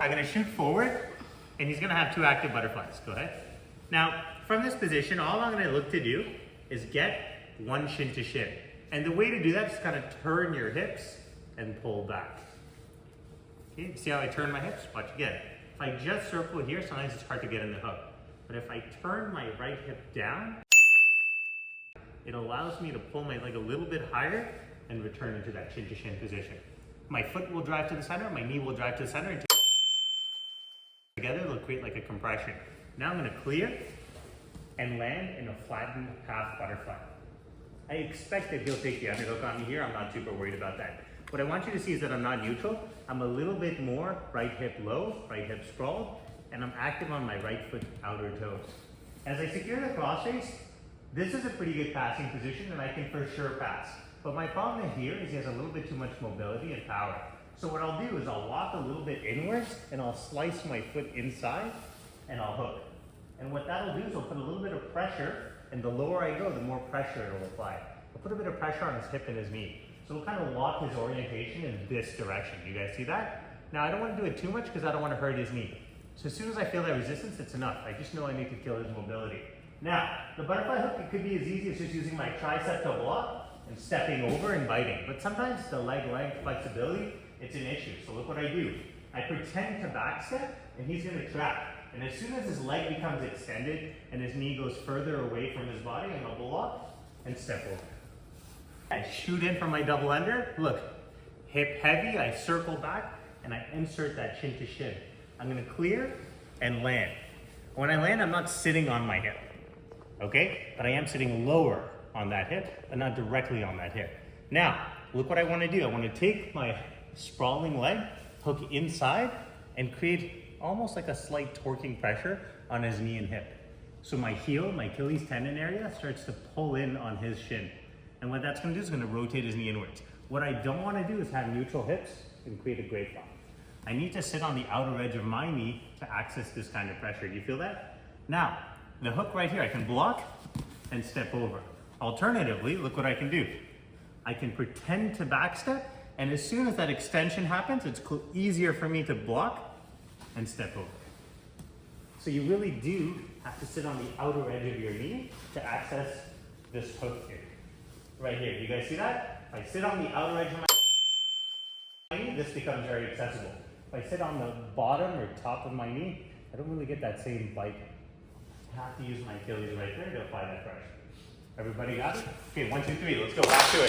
I'm gonna shoot forward, and he's gonna have 2 active butterflies. Go ahead. Now, from this position, all I'm gonna look to do is get 1 shin to shin. And the way to do that is kind of turn your hips and pull back. Okay, see how I turn my hips? Watch again. If I just circle here, sometimes it's hard to get in the hook. But if I turn my right hip down, it allows me to pull my leg a little bit higher and return into that shin to shin position. My foot will drive to the center, my knee will drive to the center, and together they'll create like a compression. Now I'm gonna clear and land in a flattened half butterfly. I expect that he'll take the underhook on me here. I'm not super worried about that. What I want you to see is that I'm not neutral. I'm a little bit more right hip low, right hip sprawled, and I'm active on my right foot outer toes. As I secure the crossface, this is a pretty good passing position and I can for sure pass. But my problem here is he has a little bit too much mobility and power. So what I'll do is I'll walk a little bit inwards and I'll slice my foot inside and I'll hook. And what that'll do is I'll put a little bit of pressure, and the lower I go, the more pressure it'll apply. I'll put a bit of pressure on his hip and his knee. So we'll kind of lock his orientation in this direction. You guys see that? Now I don't want to do it too much because I don't want to hurt his knee. So as soon as I feel that resistance, it's enough. I just know I need to kill his mobility. Now, the butterfly hook, it could be as easy as just using my tricep to block and stepping over and biting. But sometimes the leg length flexibility, it's an issue. So look what I do. I pretend to backstep and he's going to trap. And as soon as his leg becomes extended and his knee goes further away from his body, I'm going to block and step over. I shoot in from my double under. Look, hip heavy, I circle back and I insert that shin to shin. I'm going to clear and land. When I land, I'm not sitting on my hip, okay? But I am sitting lower on that hip and not directly on that hip. Now, look what I want to do. I want to take my sprawling leg, hook inside, and create almost like a slight torquing pressure on his knee and hip. So my heel, my Achilles tendon area starts to pull in on his shin. And what that's gonna do is gonna rotate his knee inwards. What I don't wanna do is have neutral hips and create a grapevine. I need to sit on the outer edge of my knee to access this kind of pressure. Do you feel that? Now, the hook right here, I can block and step over. Alternatively, look what I can do. I can pretend to backstep, and as soon as that extension happens, it's easier for me to block and step over. So you really do have to sit on the outer edge of your knee to access this hook here. Right here, do you guys see that? If I sit on the outer edge of my knee, this becomes very accessible. If I sit on the bottom or top of my knee, I don't really get that same bite. I have to use my Achilles right there to apply that pressure. Everybody got it? Okay, 1, 2, 3, let's go back to it.